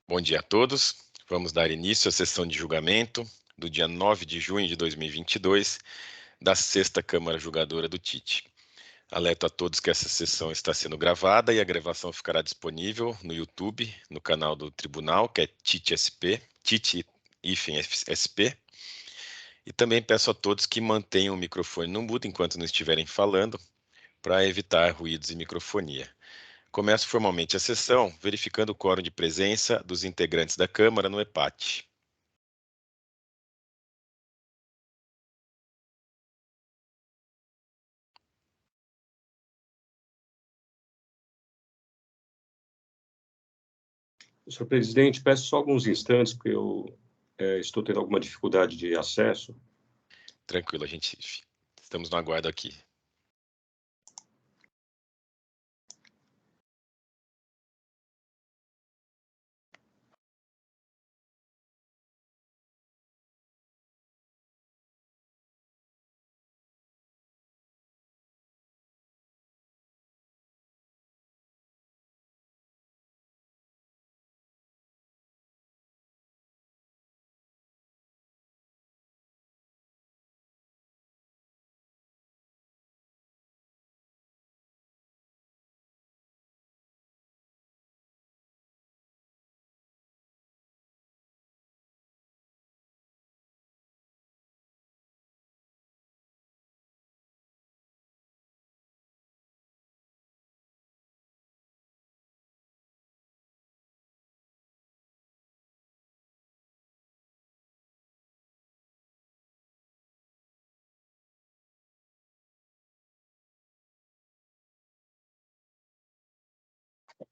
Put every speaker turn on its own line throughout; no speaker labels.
Bom dia a todos. Vamos dar início à sessão de julgamento do dia 9 de junho de 2022 da 6ª Câmara Julgadora do TIT. Alerto a todos que essa sessão está sendo gravada e a gravação ficará disponível no YouTube, no canal do Tribunal, que é TIT-SP, TIT-SP. E também peço a todos que mantenham o microfone no mudo enquanto não estiverem falando, para evitar ruídos e microfonia. Começo formalmente a sessão, verificando o quórum de presença dos integrantes da Câmara no EPAT.
Senhor presidente, peço só alguns instantes, porque eu estou tendo alguma dificuldade de acesso.
Tranquilo, estamos no aguardo aqui.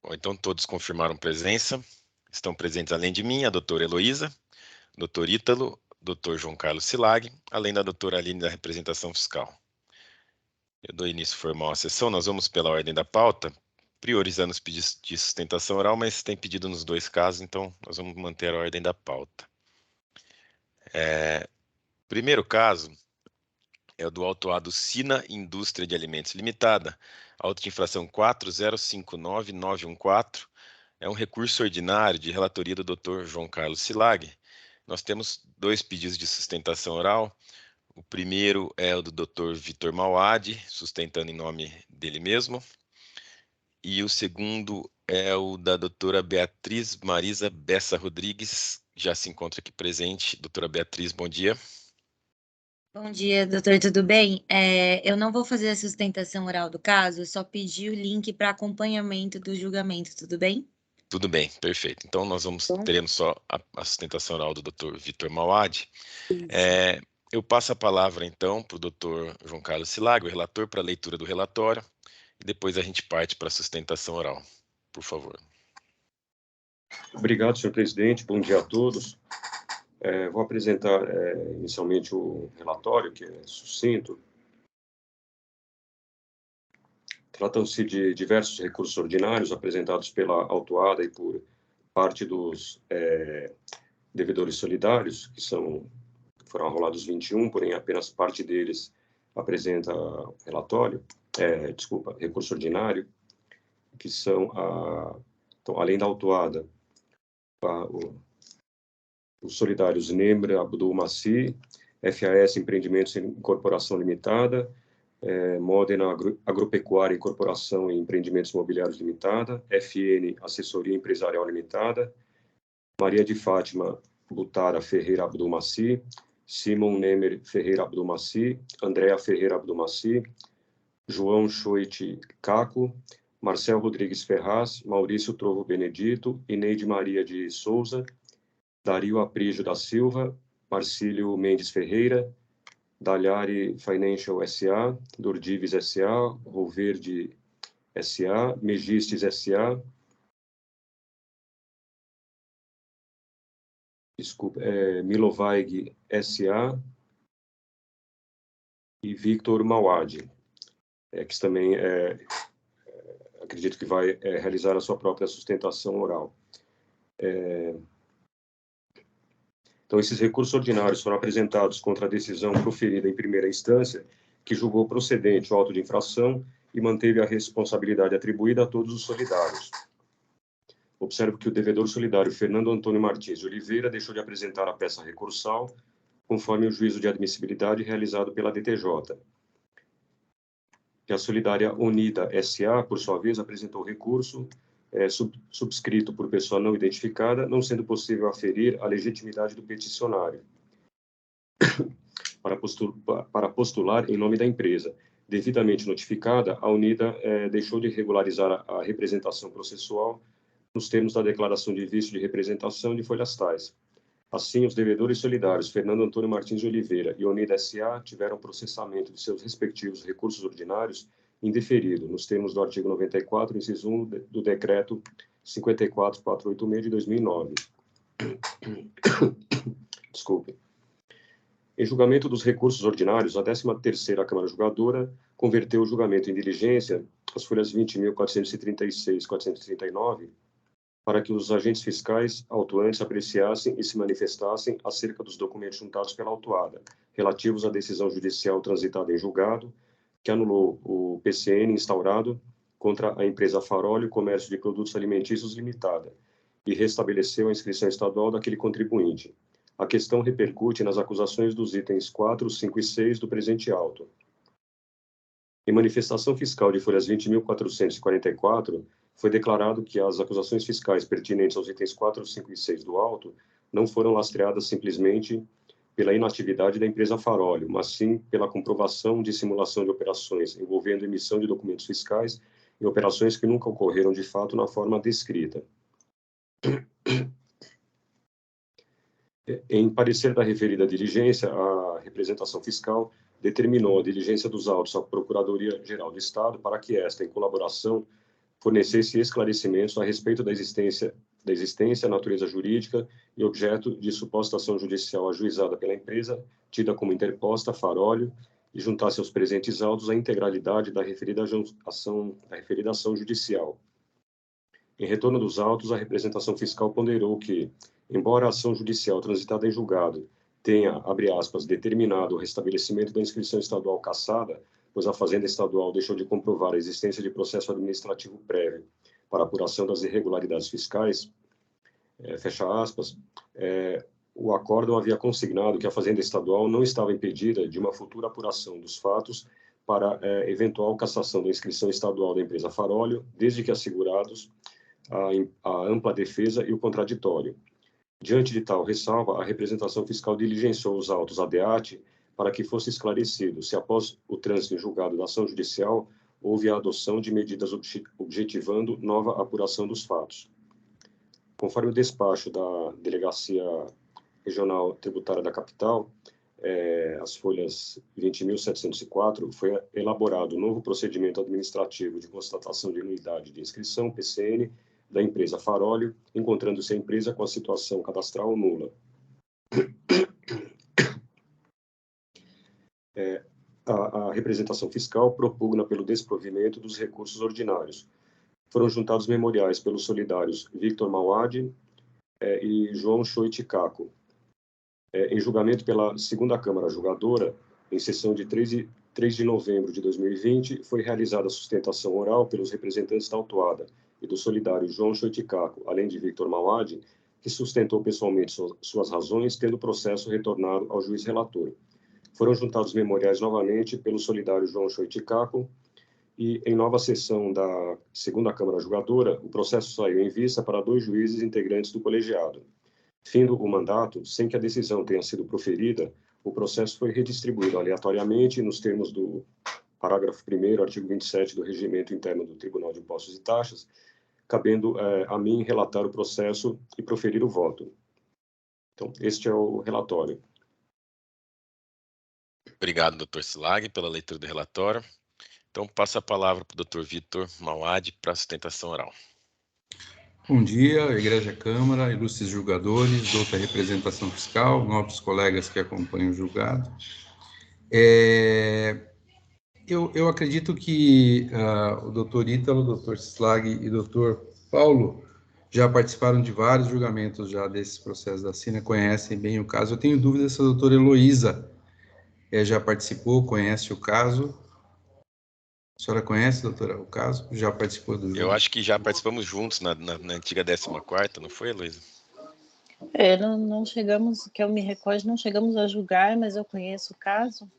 Bom, então todos confirmaram presença. Estão presentes, além de mim, a doutora Heloísa, doutor Ítalo, doutor João Carlos Silag, além da doutora Aline da representação fiscal. Eu dou início formal à sessão. Nós vamos pela ordem da pauta, priorizando os pedidos de sustentação oral, mas tem pedido nos dois casos, então nós vamos manter a ordem da pauta. Primeiro caso é o do autuado Sina Indústria de Alimentos Limitada, auto de infração 4059914, é um recurso ordinário de relatoria do Dr. João Carlos Silag. Nós temos dois pedidos de sustentação oral. O primeiro é o do Dr. Vitor Mauad, sustentando em nome dele mesmo. E o segundo é o da doutora Beatriz Marisa Bessa Rodrigues, já se encontra aqui presente. Doutora Beatriz, bom dia.
Bom dia, doutor, tudo bem? Eu não vou fazer a sustentação oral do caso, eu só pedi o link para acompanhamento do julgamento, tudo bem?
Tudo bem, perfeito. Então, teremos só a sustentação oral do Dr. Vitor Mauad. Eu passo a palavra, então, para o Dr. João Carlos Silag, o relator, para a leitura do relatório, e depois a gente parte para a sustentação oral. Por favor.
Obrigado, senhor presidente. Bom dia a todos. Vou apresentar inicialmente o relatório, que é sucinto. Tratam-se de diversos recursos ordinários apresentados pela autuada e por parte dos devedores solidários, que foram arrolados 21, porém apenas parte deles apresenta recurso ordinário, que são, então, além da autuada, os solidários Nemra Abdul Massi, FAS Empreendimentos em Incorporação Limitada, Modena Agropecuária Incorporação e Empreendimentos Imobiliários Limitada, FN Assessoria Empresarial Limitada, Maria de Fátima Butara Ferreira Abdul Massi, Simon Nemer Ferreira Abdul Massi, Andréa Ferreira Abdul Massi, João Choite Caco, Marcel Rodrigues Ferraz, Maurício Trovo Benedito, Ineide Maria de Souza, Dario Aprígio da Silva, Marcílio Mendes Ferreira, Dalhari Financial S.A., Dordives S.A., Roverde S.A., Megistes S.A., Milovaig S.A. e Victor Mauad, que também acredito que vai realizar a sua própria sustentação oral. Então, esses recursos ordinários foram apresentados contra a decisão proferida em primeira instância, que julgou procedente o auto de infração e manteve a responsabilidade atribuída a todos os solidários. observo que o devedor solidário Fernando Antônio Martins de Oliveira deixou de apresentar a peça recursal, conforme o juízo de admissibilidade realizado pela DTJ. Que a Solidária Unida S.A., por sua vez, apresentou recurso subscrito por pessoa não identificada, não sendo possível aferir a legitimidade do peticionário para postular em nome da empresa. Devidamente notificada, a Unida deixou de regularizar a representação processual nos termos da declaração de vício de representação de folhas tais. Assim, os devedores solidários Fernando Antônio Martins de Oliveira e Unida S.A. tiveram processamento de seus respectivos recursos ordinários indeferido, nos termos do artigo 94, inciso 1 do Decreto 54.486 de 2009. Desculpe. Em julgamento dos recursos ordinários, a 13ª Câmara Julgadora converteu o julgamento em diligência, as folhas 20.436 e 439, para que os agentes fiscais autuantes apreciassem e se manifestassem acerca dos documentos juntados pela autuada, relativos à decisão judicial transitada em julgado, que anulou o PCN instaurado contra a empresa Farolio Comércio de Produtos Alimentícios Limitada e restabeleceu a inscrição estadual daquele contribuinte. A questão repercute nas acusações dos itens 4, 5 e 6 do presente auto. Em manifestação fiscal de folhas 20.444, foi declarado que as acusações fiscais pertinentes aos itens 4, 5 e 6 do auto não foram lastreadas simplesmente pela inatividade da empresa Farolio, mas sim pela comprovação de simulação de operações envolvendo emissão de documentos fiscais e operações que nunca ocorreram de fato na forma descrita. Em parecer da referida diligência, a representação fiscal determinou a diligência dos autos à Procuradoria-Geral do Estado para que esta, em colaboração, fornecesse esclarecimentos a respeito da existência, natureza jurídica e objeto de suposta ação judicial ajuizada pela empresa, tida como interposta, Farolio, e juntasse aos presentes autos a integralidade da referida ação judicial. Em retorno dos autos, a representação fiscal ponderou que, embora a ação judicial transitada em julgado tenha, abre aspas, determinado o restabelecimento da inscrição estadual cassada, pois a Fazenda Estadual deixou de comprovar a existência de processo administrativo prévio para apuração das irregularidades fiscais, fecha aspas, o acórdão havia consignado que a Fazenda Estadual não estava impedida de uma futura apuração dos fatos para eventual cassação da inscrição estadual da empresa Farolio, desde que assegurados a ampla defesa e o contraditório. Diante de tal ressalva, a representação fiscal diligenciou os autos ADEAT para que fosse esclarecido se, após o trânsito em julgado da ação judicial, houve a adoção de medidas objetivando nova apuração dos fatos. Conforme o despacho da Delegacia Regional Tributária da Capital, as folhas 20.704, foi elaborado um novo procedimento administrativo de constatação de nulidade de inscrição, PCN, da empresa Farolio, encontrando-se a empresa com a situação cadastral nula. A representação fiscal propugna pelo desprovimento dos recursos ordinários. Foram juntados memoriais pelos solidários Victor Mauad e João Choiticaco. Em julgamento pela 2ª Câmara Julgadora, em sessão de 3 de novembro de 2020, foi realizada a sustentação oral pelos representantes da autuada e do solidário João Choiticaco, além de Victor Mauad, que sustentou pessoalmente suas razões, tendo o processo retornado ao juiz relator. Foram juntados memoriais novamente pelo solidário João Choiticaco e, em nova sessão da 2ª Câmara Julgadora, o processo saiu em vista para 2 juízes integrantes do colegiado. Findo o mandato, sem que a decisão tenha sido proferida, o processo foi redistribuído aleatoriamente nos termos do parágrafo 1º, artigo 27 do Regimento Interno do Tribunal de Impostos e Taxas, cabendo a mim relatar o processo e proferir o voto. Então, este é o relatório.
Obrigado, doutor Silag, pela leitura do relatório. Então, passo a palavra para o doutor Victor Mauad para a sustentação oral.
Bom dia, Igreja Câmara, ilustres julgadores, outra representação fiscal, nobres colegas que acompanham o julgado. Eu acredito que o doutor Ítalo, o doutor Sislag e o doutor Paulo já participaram de vários julgamentos já desses processos da Sina, conhecem bem o caso. Eu tenho dúvidas se a doutora Heloísa já participou, conhece o caso. A senhora conhece, doutora, o caso? Já participou do jogo?
Eu acho que já participamos juntos na antiga 14ª, não foi, Heloísa?
Não chegamos, que eu me recorde, não chegamos a julgar, mas eu conheço o caso.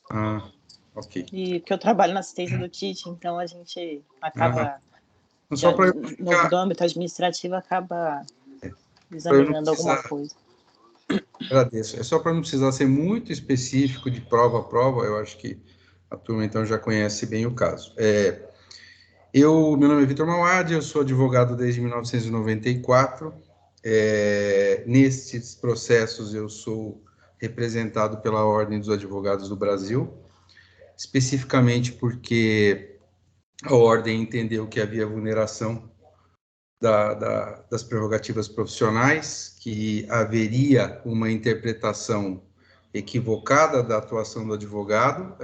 Ah, ok.
E que eu trabalho na assistência do Tite, então a gente acaba,
Só para
no âmbito administrativo, acaba examinando alguma coisa.
Agradeço. É só para não precisar ser muito específico de prova a prova, eu acho que a turma, então, já conhece bem o caso. Meu nome é Vitor Mauad, eu sou advogado desde 1994. Nestes processos, eu sou representado pela Ordem dos Advogados do Brasil, especificamente porque a Ordem entendeu que havia vulneração das prerrogativas profissionais, que haveria uma interpretação equivocada da atuação do advogado,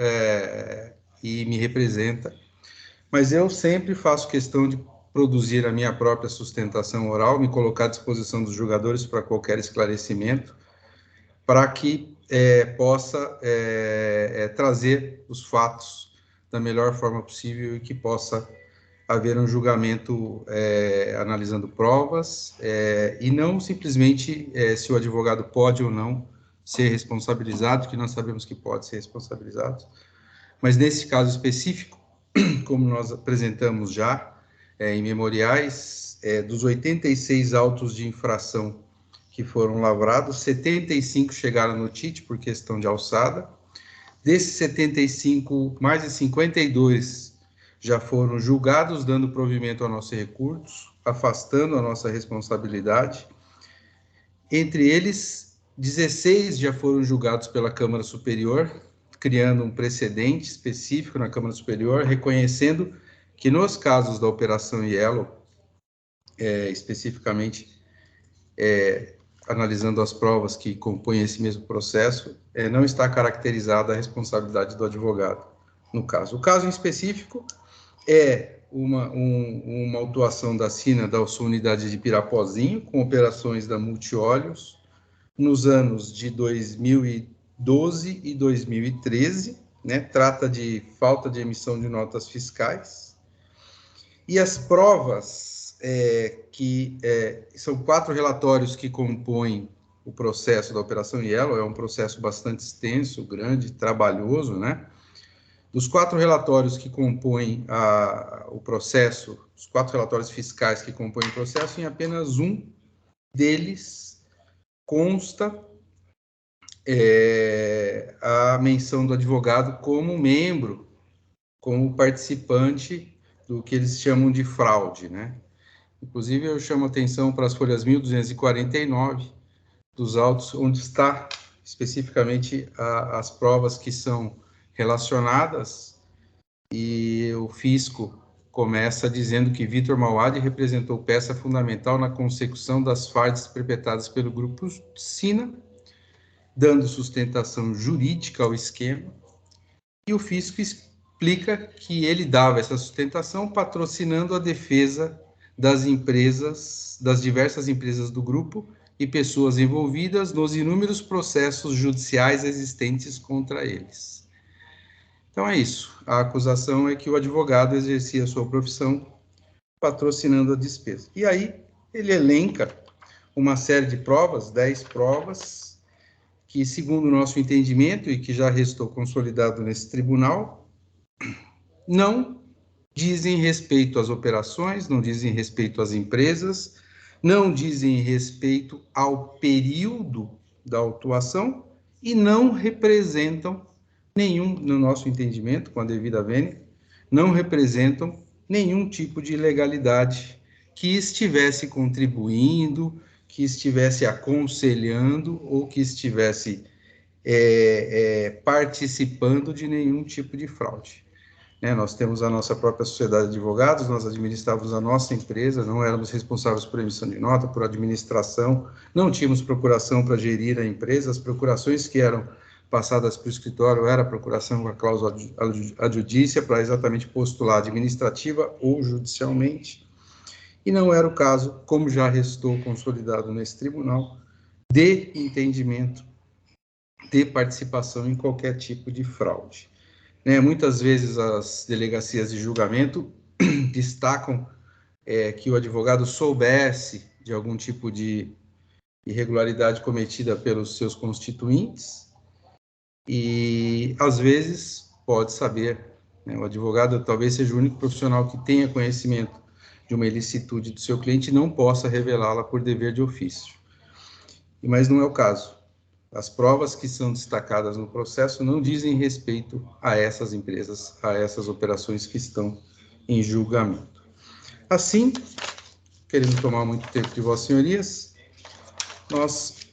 e me representa. Mas eu sempre faço questão de produzir a minha própria sustentação oral, me colocar à disposição dos julgadores para qualquer esclarecimento, para que possa trazer os fatos da melhor forma possível e que possa haver um julgamento analisando provas, e não simplesmente se o advogado pode ou não ser responsabilizado, que nós sabemos que pode ser responsabilizado, mas nesse caso específico, como nós apresentamos já em memoriais, dos 86 autos de infração que foram lavrados, 75 chegaram no TIT por questão de alçada. Desses 75, mais de 52 já foram julgados, dando provimento ao nosso recurso, afastando a nossa responsabilidade. Entre eles, 16 já foram julgados pela Câmara Superior, criando um precedente específico na Câmara Superior, reconhecendo que nos casos da Operação Yellow, especificamente analisando as provas que compõem esse mesmo processo, não está caracterizada a responsabilidade do advogado, no caso. O caso em específico é uma autuação da SINA da sua unidade de Pirapozinho, com operações da Multióleos, nos anos de 2012 e 2013, né? Trata de falta de emissão de notas fiscais. E as provas, são 4 relatórios que compõem o processo da Operação Yellow, é um processo bastante extenso, grande, trabalhoso, né? Dos 4 relatórios que compõem o processo, os 4 relatórios fiscais que compõem o processo, em apenas um deles consta a menção do advogado como membro, como participante do que eles chamam de fraude, né? Inclusive, eu chamo atenção para as folhas 1249 dos autos, onde está especificamente as provas que são relacionadas, e o fisco começa dizendo que Vitor Mauad representou peça fundamental na consecução das falhas perpetradas pelo grupo SINA, dando sustentação jurídica ao esquema, e o fisco explica que ele dava essa sustentação patrocinando a defesa das empresas, das diversas empresas do grupo e pessoas envolvidas nos inúmeros processos judiciais existentes contra eles. Então é isso. A acusação é que o advogado exercia a sua profissão patrocinando a despesa. E aí ele elenca uma série de provas, 10 provas, que, segundo o nosso entendimento, e que já restou consolidado nesse tribunal, não dizem respeito às operações, não dizem respeito às empresas, não dizem respeito ao período da autuação e não representam nenhum, no nosso entendimento, com a devida vênia, não representam nenhum tipo de ilegalidade que estivesse contribuindo, que estivesse aconselhando ou que estivesse participando de nenhum tipo de fraude. Nós temos a nossa própria sociedade de advogados, nós administrávamos a nossa empresa, não éramos responsáveis por emissão de nota, por administração, não tínhamos procuração para gerir a empresa, as procurações que eram passadas para o escritório era a procuração com a cláusula adjudícia para exatamente postular administrativa ou judicialmente, e não era o caso, como já restou consolidado nesse tribunal, de entendimento de participação em qualquer tipo de fraude. né? Muitas vezes as delegacias de julgamento destacam que o advogado soubesse de algum tipo de irregularidade cometida pelos seus constituintes e, às vezes, pode saber, né? O advogado talvez seja o único profissional que tenha conhecimento de uma ilicitude do seu cliente e não possa revelá-la por dever de ofício. Mas não é o caso. As provas que são destacadas no processo não dizem respeito a essas empresas, a essas operações que estão em julgamento. Assim, querendo tomar muito tempo de vossas senhorias, nós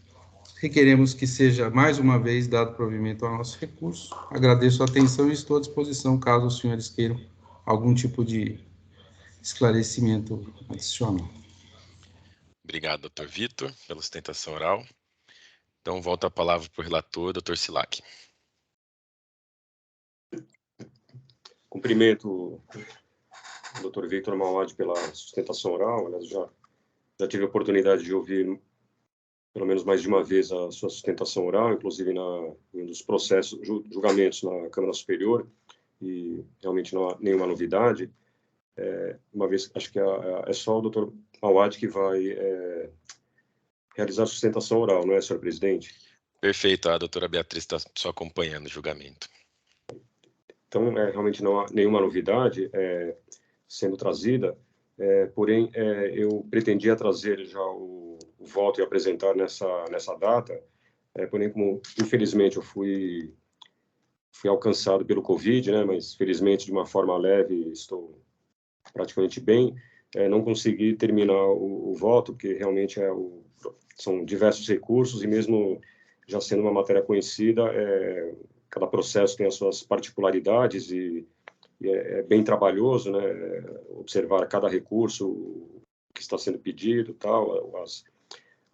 requeremos que seja mais uma vez dado provimento ao nosso recurso. Agradeço a atenção e estou à disposição caso os senhores queiram algum tipo de esclarecimento adicional.
Obrigado, doutor Vitor, pela sustentação oral. Então, volto a palavra para o relator, doutor Silag.
Cumprimento o doutor Victor Mauad pela sustentação oral. Aliás, já tive a oportunidade de ouvir pelo menos mais de uma vez a sua sustentação oral, inclusive em um dos processos, julgamentos na Câmara Superior, e realmente não há nenhuma novidade. Uma vez, acho que é só o doutor Mauad que vai realizar a sustentação oral, não é, senhor presidente?
Perfeito, a doutora Beatriz está só acompanhando o julgamento.
Então, realmente não há nenhuma novidade sendo trazida, porém, eu pretendia trazer já o voto e apresentar nessa data, porém, como infelizmente eu fui alcançado pelo Covid, né, mas felizmente de uma forma leve estou praticamente bem, não consegui terminar o voto, porque realmente são diversos recursos e mesmo já sendo uma matéria conhecida, cada processo tem as suas particularidades e é bem trabalhoso, né, observar cada recurso que está sendo pedido, tal, as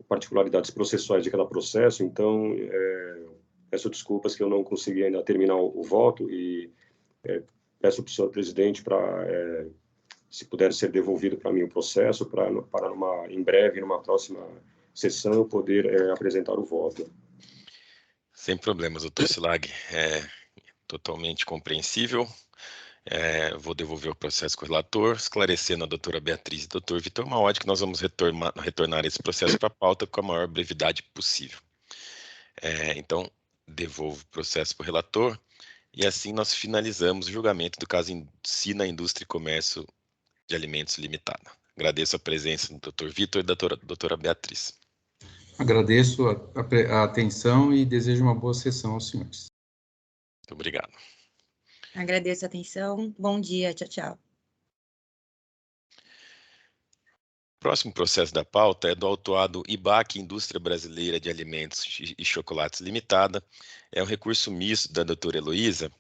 particularidades processuais de cada processo. Então, peço desculpas que eu não consegui ainda terminar o voto e peço para o senhor presidente para, se puder ser devolvido para mim o processo, para em breve, numa próxima sessão, eu poder apresentar o voto.
Sem problemas, doutor Silag. É totalmente compreensível. Vou devolver o processo com o relator, esclarecendo a doutora Beatriz e doutor Vitor Mauad que nós vamos retornar esse processo para a pauta com a maior brevidade possível. Então, devolvo o processo para o relator e assim nós finalizamos o julgamento do caso Sina Indústria e Comércio de Alimentos Limitada. Agradeço a presença do doutor Vitor e da doutora Beatriz.
Agradeço a atenção e desejo uma boa sessão aos senhores.
Muito obrigado.
Agradeço a atenção. Bom dia. Tchau, tchau.
Próximo processo da pauta é do autuado IBAC Indústria Brasileira de Alimentos e Chocolates Limitada. É um recurso misto da doutora Heloísa.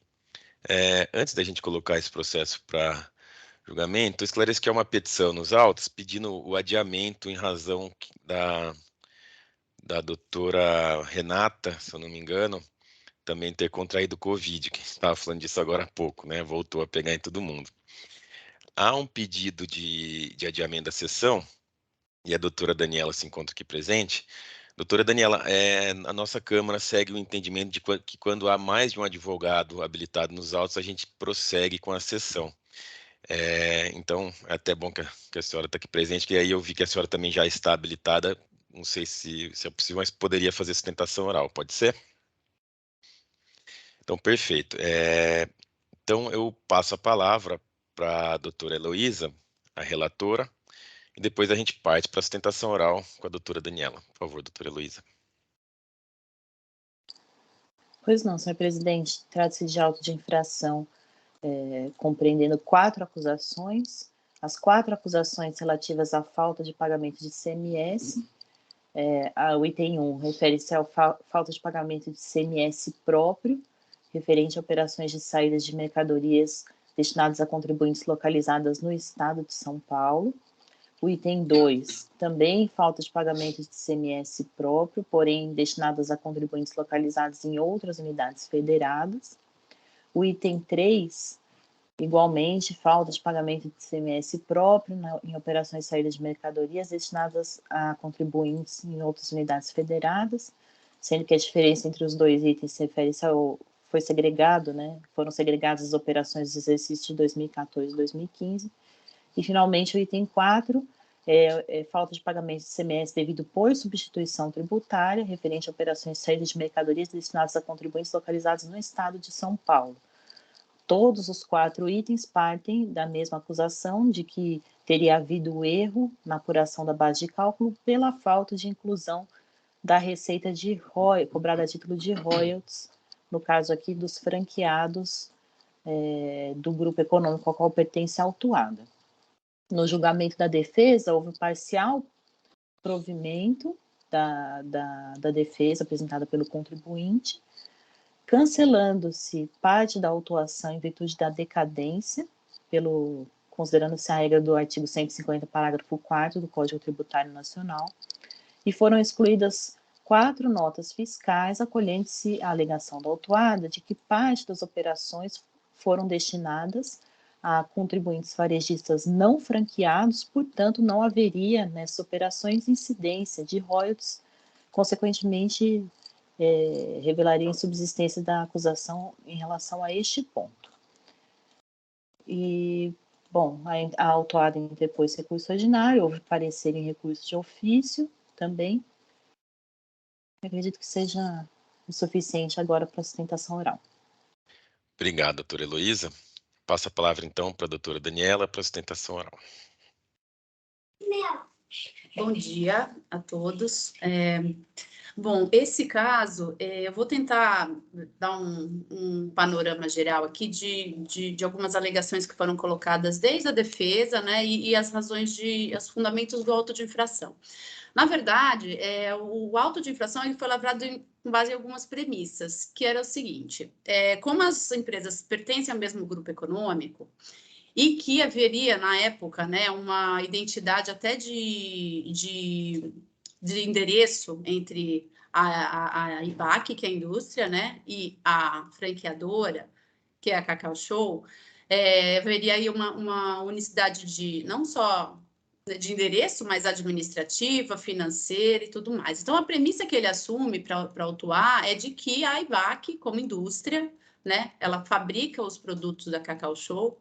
Antes da gente colocar esse processo para julgamento, esclareço que é uma petição nos autos pedindo o adiamento em razão da doutora Renata, se eu não me engano, também ter contraído Covid, que estava falando disso agora há pouco, né? Voltou a pegar em todo mundo. Há um pedido de adiamento da sessão, e a doutora Daniela se encontra aqui presente. Doutora Daniela, a nossa Câmara segue o entendimento de que quando há mais de um advogado habilitado nos autos, a gente prossegue com a sessão. Então, é até bom que a senhora está aqui presente, que aí eu vi que a senhora também já está habilitada. Não sei se é possível, mas poderia fazer sustentação oral, pode ser? Então, perfeito. Então, eu passo a palavra para a doutora Heloísa, a relatora, e depois a gente parte para a sustentação oral com a doutora Daniela. Por favor, doutora Heloísa.
Pois não, senhor presidente. Trata-se de auto de infração compreendendo 4 acusações. As 4 acusações relativas à falta de pagamento de ICMS. O item 1 refere-se à falta de pagamento de ICMS próprio, referente a operações de saídas de mercadorias destinadas a contribuintes localizadas no estado de São Paulo. O item 2, também falta de pagamento de ICMS próprio, porém destinadas a contribuintes localizados em outras unidades federadas. O item 3, igualmente, falta de pagamento de ICMS próprio em operações de saída de mercadorias destinadas a contribuintes em outras unidades federadas, sendo que a diferença entre os dois itens refere-se à foi segregado, né? Foram segregadas as operações de exercício de 2014 e 2015. E, finalmente, o item 4 falta de pagamento de ICMS devido por substituição tributária, referente a operações de saída de mercadorias destinadas a contribuintes localizados no estado de São Paulo. Todos os 4 itens partem da mesma acusação de que teria havido erro na apuração da base de cálculo pela falta de inclusão da receita de cobrada a título de royalties, no caso aqui dos franqueados do grupo econômico ao qual pertence a autuada. No julgamento da defesa, houve parcial provimento da defesa apresentada pelo contribuinte, cancelando-se parte da autuação em virtude da decadência, considerando-se a regra do artigo 150, parágrafo 4º do Código Tributário Nacional, e foram excluídas 4 notas fiscais, acolhendo-se à alegação da autuada de que parte das operações foram destinadas a contribuintes varejistas não franqueados, portanto, não haveria nessas operações incidência de royalties, consequentemente, revelaria a insubsistência da acusação em relação a este ponto. E, bom, a autuada interpôs recurso ordinário, houve parecer em recurso de ofício também. Acredito que seja o suficiente agora para a sustentação oral.
Obrigado, doutora Heloísa. Passo a palavra, então, para a doutora Daniela para a sustentação oral.
Bom dia a todos. Bom, esse caso, eu vou tentar dar um panorama geral aqui de algumas alegações que foram colocadas desde a defesa, né, e as razões os fundamentos do auto de infração. Na verdade, o auto de infração ele foi lavrado com base em algumas premissas, que era o seguinte: como as empresas pertencem ao mesmo grupo econômico, e que haveria, na época, né, uma identidade até de endereço entre a IBAC, que é a indústria, né, e a franqueadora, que é a Cacau Show, haveria aí uma unicidade de não só de endereço, mas administrativa, financeira e tudo mais. Então, a premissa que ele assume para autuar é de que a IBAC, como indústria, né, ela fabrica os produtos da Cacau Show,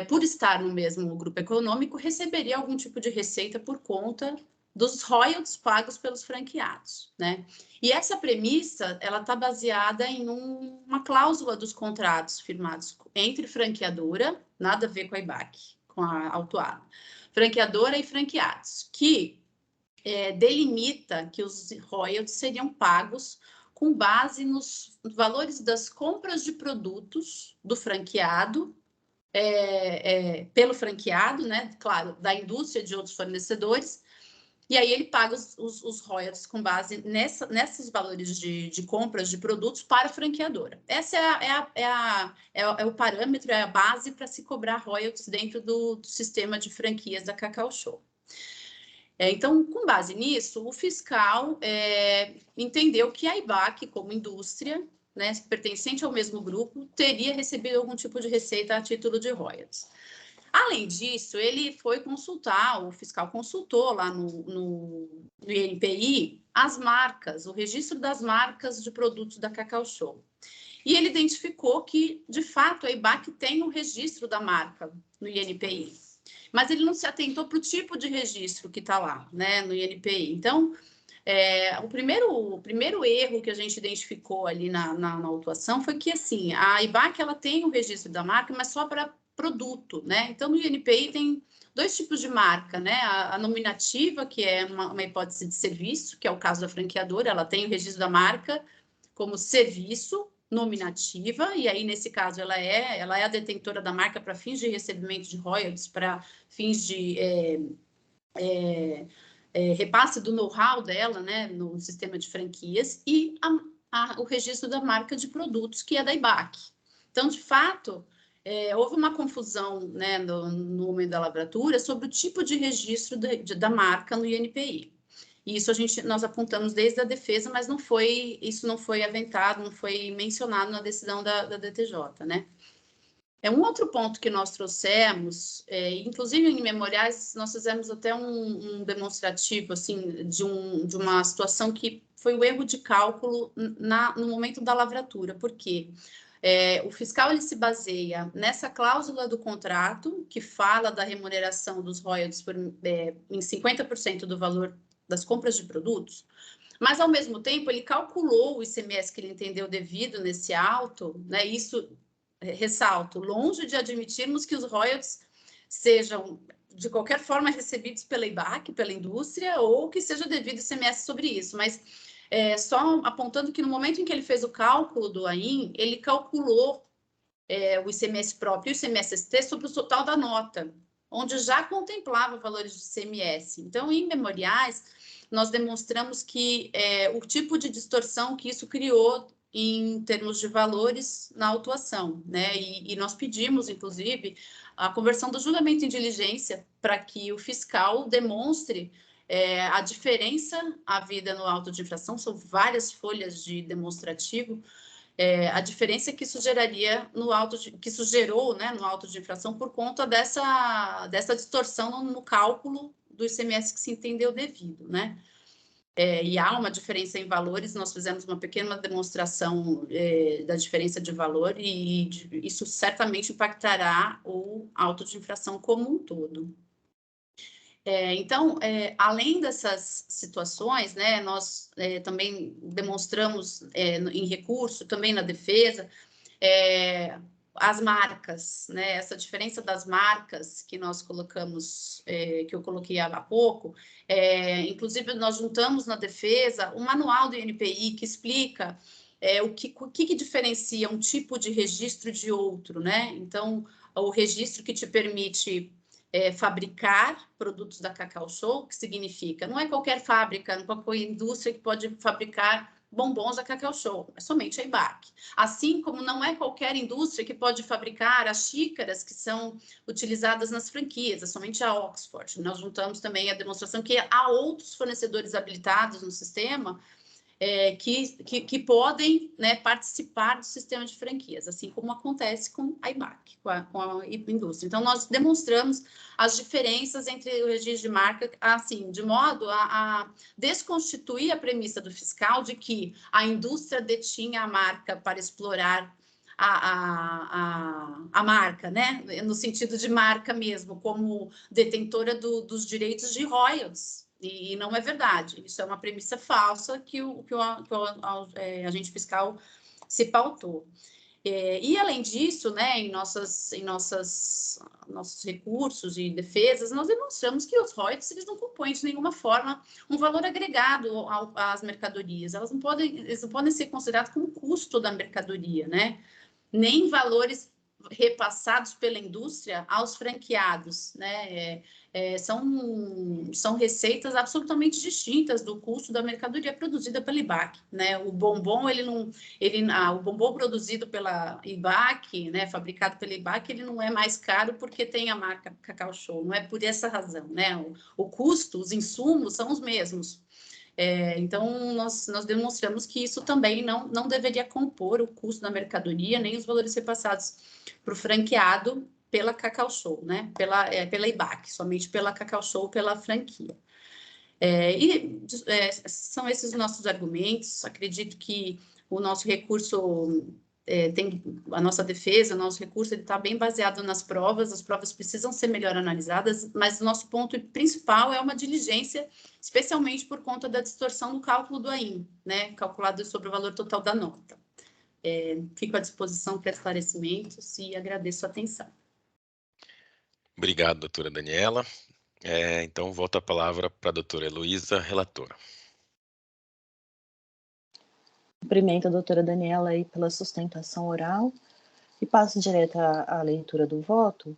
por estar no mesmo grupo econômico, receberia algum tipo de receita por conta dos royalties pagos pelos franqueados, né? E essa premissa, ela está baseada em uma cláusula dos contratos firmados entre franqueadora, nada a ver com a IBAC, com a autuada, franqueadora e franqueados, que delimita que os royalties seriam pagos com base nos valores das compras de produtos do franqueado, pelo franqueado, né? Claro, da indústria e de outros fornecedores, e aí ele paga os royalties com base nesses valores de compras de produtos para a franqueadora. Essa é o parâmetro, é a base para se cobrar royalties dentro do sistema de franquias da Cacau Show. Então, com base nisso, o fiscal entendeu que a IBAC, como indústria, né, pertencente ao mesmo grupo, teria recebido algum tipo de receita a título de royalties. Além disso, ele foi consultar, o fiscal consultou lá no INPI as marcas, o registro das marcas de produtos da Cacau Show. E ele identificou que, de fato, a IBAC tem um registro da marca no INPI, mas ele não se atentou para o tipo de registro que está lá, né, no INPI. Então, o primeiro erro que a gente identificou ali na autuação foi que, assim, a IBAC ela tem o registro da marca, mas só para produto, né? Então, no INPI tem 2 tipos de marca, né? A nominativa, que é uma hipótese de serviço, que é o caso da franqueadora, ela tem o registro da marca como serviço nominativa, e aí, nesse caso, ela é a detentora da marca para fins de recebimento de royalties, para fins de repasse do know-how dela, né, no sistema de franquias, e o registro da marca de produtos, que é da IBAC. Então, de fato, houve uma confusão, né, no momento da lavratura sobre o tipo de registro da marca no INPI. E isso nós apontamos desde a defesa, mas isso não foi aventado, não foi mencionado na decisão da DTJ, né? Um outro ponto que nós trouxemos, inclusive em memoriais, nós fizemos até um demonstrativo, assim, de uma situação que foi o erro de cálculo no momento da lavratura. Por quê? O fiscal ele se baseia nessa cláusula do contrato, que fala da remuneração dos royalties em 50% do valor das compras de produtos, mas, ao mesmo tempo, ele calculou o ICMS que ele entendeu devido nesse auto, né? Isso, ressalto, longe de admitirmos que os royalties sejam, de qualquer forma, recebidos pela IBAC, pela indústria, ou que seja devido ICMS sobre isso, mas só apontando que no momento em que ele fez o cálculo do AIM, ele calculou o ICMS próprio e o ICMS-ST sobre o total da nota, onde já contemplava valores de ICMS. Então, em memoriais, nós demonstramos que o tipo de distorção que isso criou em termos de valores na autuação, né? E nós pedimos, inclusive, a conversão do julgamento em diligência para que o fiscal demonstre a diferença havida no auto de infração. São várias folhas de demonstrativo, a diferença que isso geraria que isso gerou, né, no auto de infração por conta dessa distorção no cálculo do ICMS que se entendeu devido, né? E há uma diferença em valores, nós fizemos uma pequena demonstração da diferença de valor e isso certamente impactará o auto de infração como um todo. Então, além dessas situações, né, nós também demonstramos em recurso, também na defesa, as marcas, né, essa diferença das marcas que nós colocamos, que eu coloquei há pouco, inclusive nós juntamos na defesa um manual do INPI que explica o que diferencia um tipo de registro de outro, né? Então, o registro que te permite fabricar produtos da Cacau Show, que significa, não é qualquer fábrica, não é qualquer indústria que pode fabricar bombons da Cacau Show, é somente a IBAC. Assim como não é qualquer indústria que pode fabricar as xícaras que são utilizadas nas franquias, é somente a Oxford. Nós juntamos também a demonstração que há outros fornecedores habilitados no sistema que podem, né, participar do sistema de franquias, assim como acontece com a IBAC, com a indústria. Então, nós demonstramos as diferenças entre o registro de marca, assim, de modo a desconstituir a premissa do fiscal de que a indústria detinha a marca para explorar a marca, né, no sentido de marca mesmo, como detentora dos direitos de royalties. E não é verdade, isso é uma premissa falsa que o agente fiscal se pautou. E, além disso, né, em nossos recursos e defesas, nós demonstramos que os royalties eles não compõem de nenhuma forma um valor agregado às mercadorias, eles não podem ser considerados como custo da mercadoria, né? Nem valores repassados pela indústria aos franqueados, né? São receitas absolutamente distintas do custo da mercadoria produzida pela IBAC, né? O bombom o bombom produzido pela IBAC, né, fabricado pela IBAC, ele não é mais caro porque tem a marca Cacau Show, não é por essa razão, né? O custo, os insumos são os mesmos. Então, nós demonstramos que isso também não deveria compor o custo da mercadoria, nem os valores repassados para o franqueado pela Cacau Show, né? Pela IBAC, somente pela Cacau Show, pela franquia. São esses os nossos argumentos. Acredito que o nosso recurso a nossa defesa, o nosso recurso está bem baseado nas provas, as provas precisam ser melhor analisadas, mas o nosso ponto principal é uma diligência, especialmente por conta da distorção do cálculo do AIM, né? Calculado sobre o valor total da nota. Fico à disposição para esclarecimentos e agradeço a atenção.
Obrigado, doutora Daniela. Então, volto a palavra para a doutora Heloísa, relatora.
Cumprimento a doutora Daniela aí pela sustentação oral e passo direto à leitura do voto.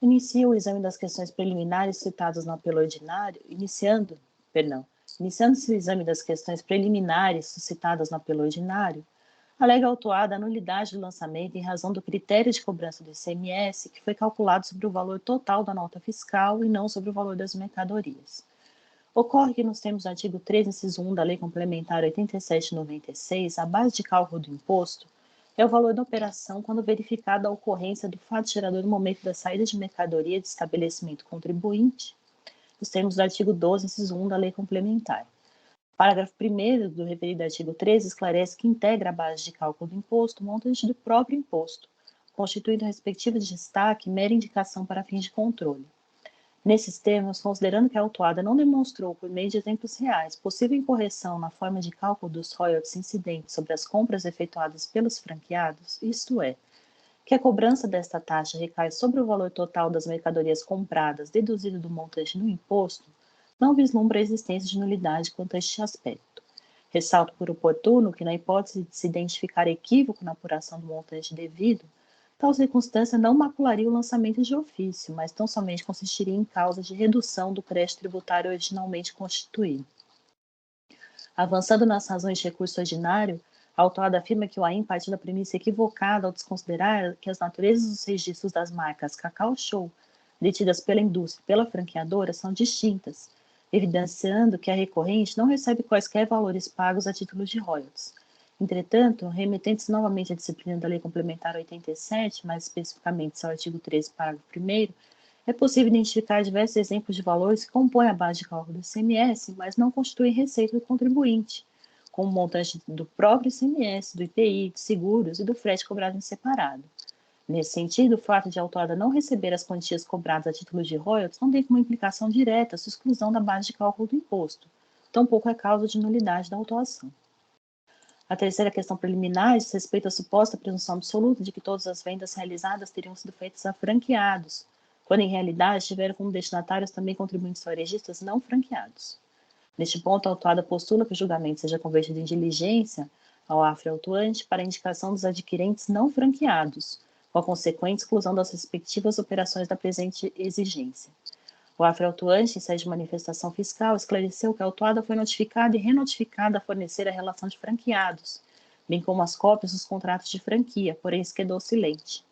Inicio o exame das questões preliminares citadas no apelo ordinário, iniciando-se o exame das questões preliminares suscitadas no apelo ordinário, alega a autuada a nulidade do lançamento em razão do critério de cobrança do ICMS, que foi calculado sobre o valor total da nota fiscal e não sobre o valor das mercadorias. Ocorre que nos termos do artigo 13, inciso 1 da Lei Complementar 87/96, a base de cálculo do imposto é o valor da operação quando verificada a ocorrência do fato gerador no momento da saída de mercadoria de estabelecimento contribuinte, nos termos do artigo 12, inciso 1 da Lei Complementar. Parágrafo 1º do referido artigo 13 esclarece que integra a base de cálculo do imposto o montante do próprio imposto, constituindo o respectivo destaque mera indicação para fins de controle. Nesses termos, considerando que a autuada não demonstrou, por meio de exemplos reais, possível incorreção na forma de cálculo dos royalties incidentes sobre as compras efetuadas pelos franqueados, isto é, que a cobrança desta taxa recai sobre o valor total das mercadorias compradas deduzido do montante no imposto, não vislumbra a existência de nulidade quanto a este aspecto. Ressalto por oportuno que, na hipótese de se identificar equívoco na apuração do montante devido, tal circunstância não macularia o lançamento de ofício, mas tão somente consistiria em causa de redução do crédito tributário originalmente constituído. Avançando nas razões de recurso ordinário, a autuada afirma que o AIM partiu da premissa equivocada ao desconsiderar que as naturezas dos registros das marcas Cacau Show, detidas pela indústria e pela franqueadora, são distintas, evidenciando que a recorrente não recebe quaisquer valores pagos a título de royalties. Entretanto, remetendo-se novamente à disciplina da Lei Complementar 87, mais especificamente seu artigo 13, parágrafo 1º, é possível identificar diversos exemplos de valores que compõem a base de cálculo do ICMS, mas não constituem receita do contribuinte, como o montante do próprio ICMS, do IPI, de seguros e do frete cobrado em separado. Nesse sentido, o fato de a autuada não receber as quantias cobradas a título de royalties não tem como implicação direta a sua exclusão da base de cálculo do imposto, tampouco é causa de nulidade da autuação. A terceira questão preliminar diz respeito à suposta presunção absoluta de que todas as vendas realizadas teriam sido feitas a franqueados, quando em realidade tiveram como destinatários também contribuintes varejistas não franqueados. Neste ponto, a autuada postula que o julgamento seja convertido em diligência ao afre-autuante para a indicação dos adquirentes não franqueados, com a consequente exclusão das respectivas operações da presente exigência. O afre-autuante, em sede de manifestação fiscal, esclareceu que a autuada foi notificada e renotificada a fornecer a relação de franqueados, bem como as cópias dos contratos de franquia, porém se quedou silente.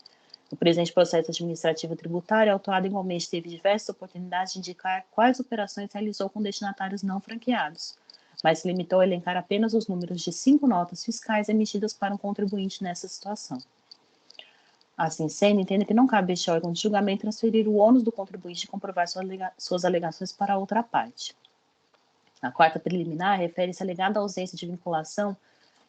No presente processo administrativo tributário, a autuada igualmente teve diversas oportunidades de indicar quais operações realizou com destinatários não franqueados, mas se limitou a elencar apenas os números de 5 notas fiscais emitidas para um contribuinte nessa situação. Assim sendo, entendo que não cabe a este órgão de julgamento transferir o ônus do contribuinte de comprovar suas alegações para outra parte. A quarta preliminar refere-se à alegada ausência de vinculação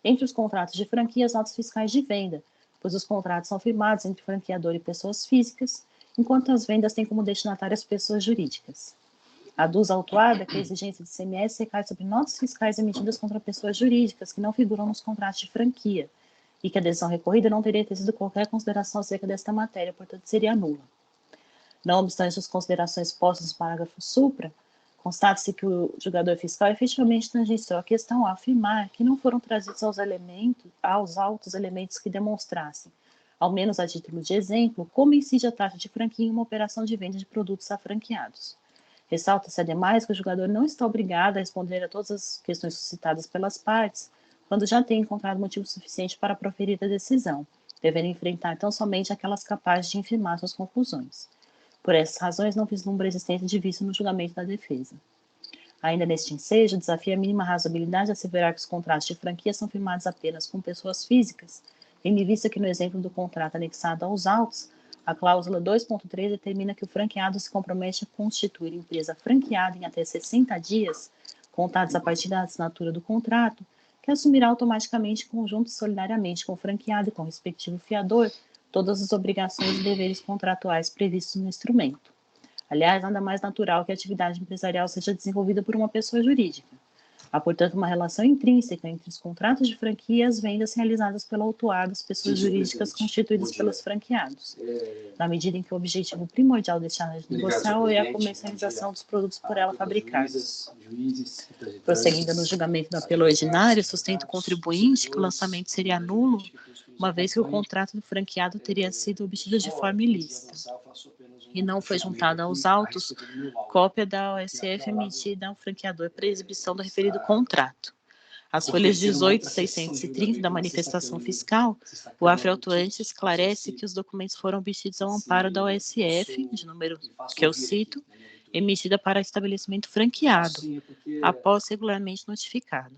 entre os contratos de franquia e as notas fiscais de venda, pois os contratos são firmados entre franqueador e pessoas físicas, enquanto as vendas têm como destinatárias pessoas jurídicas. Aduz a autuada que a exigência de ICMS recai sobre notas fiscais emitidas contra pessoas jurídicas que não figuram nos contratos de franquia, e que a decisão recorrida não teria tecido qualquer consideração acerca desta matéria, portanto seria nula. Não obstante as considerações postas no parágrafo supra, constata-se que o julgador fiscal efetivamente tangenciou a questão ao afirmar que não foram trazidos aos autos elementos que demonstrassem, ao menos a título de exemplo, como incide a taxa de franquia em uma operação de venda de produtos a franqueados. Ressalta-se, ademais, que o julgador não está obrigado a responder a todas as questões suscitadas pelas partes, quando já tem encontrado motivo suficiente para proferir a decisão, devendo enfrentar tão somente aquelas capazes de infirmar suas conclusões. Por essas razões, não vislumbra a existência de vício no julgamento da defesa. Ainda neste ensejo, desafia a mínima razoabilidade a asseverar que os contratos de franquia são firmados apenas com pessoas físicas, tendo em vista que no exemplo do contrato anexado aos autos, a cláusula 2.3 determina que o franqueado se compromete a constituir empresa franqueada em até 60 dias, contados a partir da assinatura do contrato, que assumirá automaticamente, conjunto e solidariamente com o franqueado e com o respectivo fiador, todas as obrigações e deveres contratuais previstos no instrumento. Aliás, nada mais natural que a atividade empresarial seja desenvolvida por uma pessoa jurídica. Há, portanto, uma relação intrínseca entre os contratos de franquia e as vendas realizadas pelo autuado às pessoas jurídicas constituídas pelos franqueados, na medida em que o objetivo primordial deste análise negocial é a comercialização dos produtos por ela fabricados. Prosseguindo no julgamento do apelo ordinário, sustenta o contribuinte que o lançamento seria nulo, uma vez que o contrato do franqueado teria sido obtido de forma ilícita e não foi juntada aos autos cópia da OSF emitida ao franqueador para exibição do referido contrato. As folhas 18 e 630 da manifestação fiscal, o afre-autuante esclarece que os documentos foram obtidos ao amparo da OSF, de número que eu cito, emitida para estabelecimento franqueado, após regularmente notificado.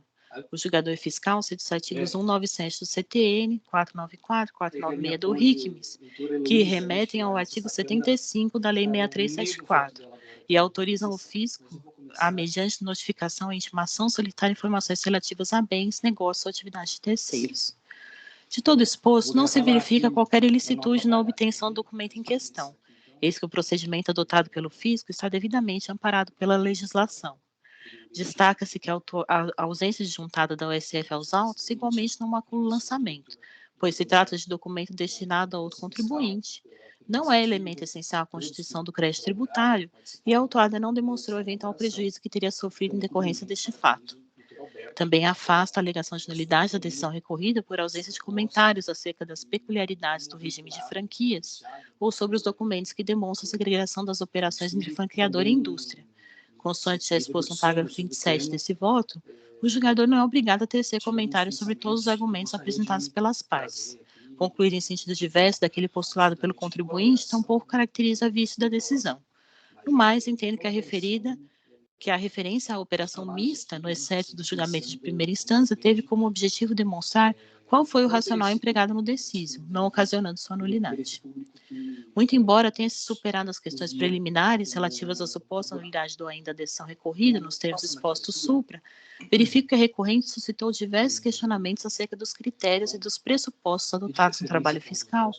O julgador fiscal cita os artigos 197 do CTN, 494 e 496 do RICMES, que remetem ao artigo 75 da Lei 6374, e autorizam o fisco a, mediante notificação e intimação, solicitar informações relativas a bens, negócios ou atividades de terceiros. De todo exposto, não se verifica qualquer ilicitude na obtenção do documento em questão, eis que o procedimento adotado pelo fisco está devidamente amparado pela legislação. Destaca-se que a ausência disjuntada da USF aos autos igualmente não macula o lançamento, pois se trata de documento destinado a outro contribuinte, não é elemento essencial à constituição do crédito tributário e a autuada não demonstrou eventual prejuízo que teria sofrido em decorrência deste fato. Também afasta a alegação de nulidade da decisão recorrida por ausência de comentários acerca das peculiaridades do regime de franquias ou sobre os documentos que demonstram a segregação das operações entre franqueador e indústria. Consoante já exposto no parágrafo 27 desse voto, o julgador não é obrigado a tecer comentários sobre todos os argumentos apresentados pelas partes. Concluir em sentido diverso daquele postulado pelo contribuinte tampouco caracteriza a vício da decisão. No mais, entendo que a referência à operação mista, no exceto do julgamento de primeira instância, teve como objetivo demonstrar qual foi o racional empregado no decísio, não ocasionando sua nulidade. Muito embora tenha se superado as questões preliminares relativas à suposta nulidade do ainda da decisão recorrida nos termos expostos supra, verifico que a recorrente suscitou diversos questionamentos acerca dos critérios e dos pressupostos adotados no trabalho fiscal,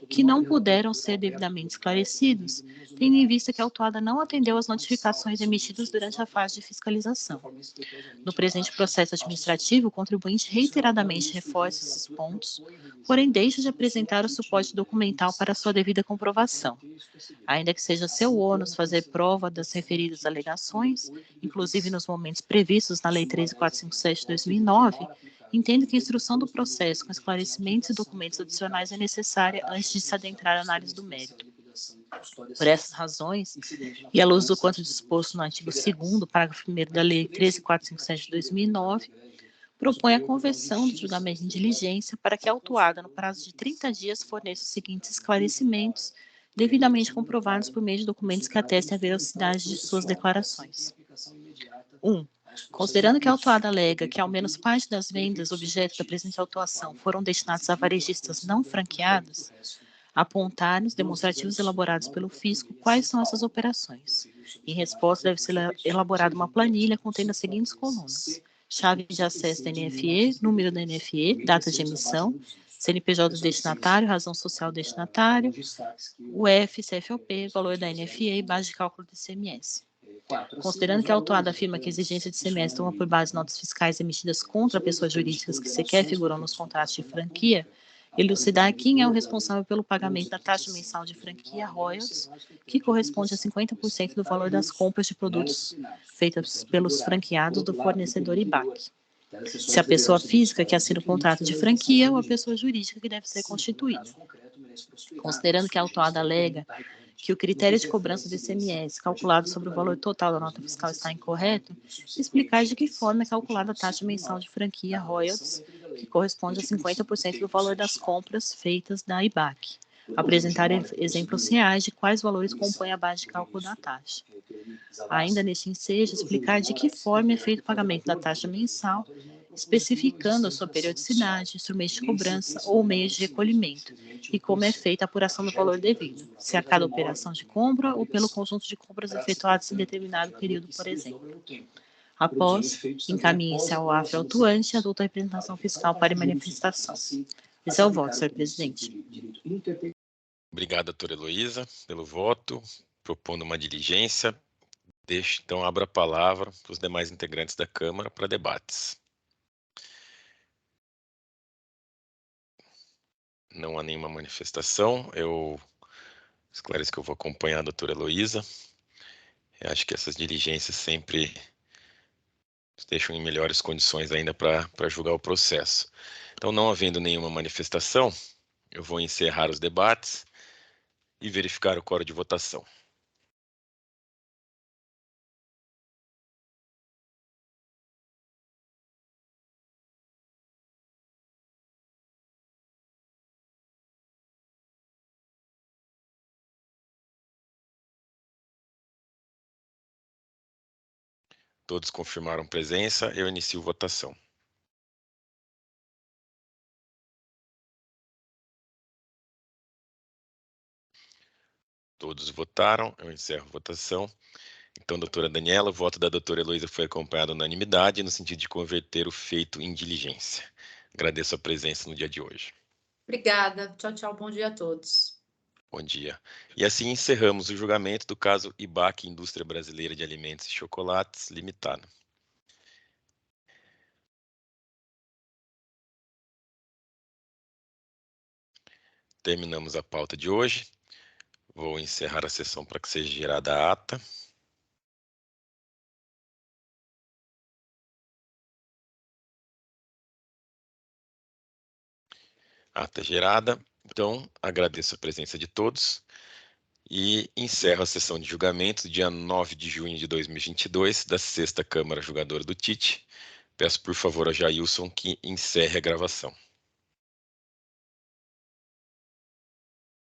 que não puderam ser devidamente esclarecidos, tendo em vista que a autuada não atendeu às notificações emitidas durante a fase de fiscalização. No presente processo administrativo, o contribuinte reiteradamente reforça esses pontos, porém deixa de apresentar o suporte documental para sua devida comprovação. Ainda que seja seu ônus fazer prova das referidas alegações, inclusive nos momentos previstos na Lei 13.457 de 2009, entendo que a instrução do processo com esclarecimentos e documentos adicionais é necessária antes de se adentrar à análise do mérito. Por essas razões, e à luz do quanto disposto no artigo 2º, parágrafo 1º da Lei 13.457 de 2009, propõe a conversão do julgamento em diligência para que a autuada, no prazo de 30 dias, forneça os seguintes esclarecimentos, devidamente comprovados por meio de documentos que atestem a veracidade de suas declarações. 1. Considerando que a autuada alega que ao menos parte das vendas objeto da presente autuação foram destinadas a varejistas não franqueados, apontar nos demonstrativos elaborados pelo fisco quais são essas operações. Em resposta, deve ser elaborada uma planilha contendo as seguintes colunas: chave de acesso da NFE, número da NFE, data de emissão, CNPJ do destinatário, razão social do destinatário, UF, CFOP, valor da NFE e base de cálculo do ICMS. Considerando que a autuada afirma que a exigência de ICMS toma por base notas fiscais emitidas contra pessoas jurídicas que sequer figuram nos contratos de franquia, elucidar quem é o responsável pelo pagamento da taxa mensal de franquia royalties, que corresponde a 50% do valor das compras de produtos feitas pelos franqueados do fornecedor IBAC. Se a pessoa física que assina o contrato de franquia ou a pessoa jurídica que deve ser constituída. Considerando que a autuada alega que o critério de cobrança do ICMS calculado sobre o valor total da nota fiscal está incorreto, explicar de que forma é calculada a taxa mensal de franquia royalties, que corresponde a 50% do valor das compras feitas da IBAC. Apresentar exemplos reais de quais valores compõem a base de cálculo da taxa. Ainda neste ensejo, explicar de que forma é feito o pagamento da taxa mensal, especificando a sua periodicidade, instrumentos de cobrança ou meios de recolhimento, e como é feita a apuração do valor devido, se a cada operação de compra ou pelo conjunto de compras efetuadas em determinado período, por exemplo. Após, encaminhe-se ao AF autuante e adulta a representação fiscal para manifestação. Esse é o voto, senhor presidente.
Obrigado, doutora Heloísa, pelo voto, propondo uma diligência. Então, abro a palavra para os demais integrantes da Câmara para debates. Não há nenhuma manifestação. Eu esclareço que eu vou acompanhar a doutora Heloísa. Eu acho que essas diligências sempre nos deixam em melhores condições ainda para julgar o processo. Então, não havendo nenhuma manifestação, eu vou encerrar os debates e verificar o quórum de votação. Todos confirmaram presença, eu inicio votação. Todos votaram, eu encerro a votação Então, doutora Daniela, o voto da doutora Heloísa foi acompanhado à unanimidade no sentido de converter o feito em diligência. Agradeço a presença no dia de hoje.
Obrigada. Tchau, tchau. Bom dia a todos.
Bom dia. E assim encerramos o julgamento do caso IBAC Indústria Brasileira de Alimentos e Chocolates Limitada. Terminamos a pauta de hoje. Vou encerrar a sessão para que seja gerada a ata. Ata gerada. Então, agradeço a presença de todos e encerro a sessão de julgamento, dia 9 de junho de 2022, da 6ª Câmara Julgadora do TIT. Peço, por favor, ao Jailson que encerre a gravação.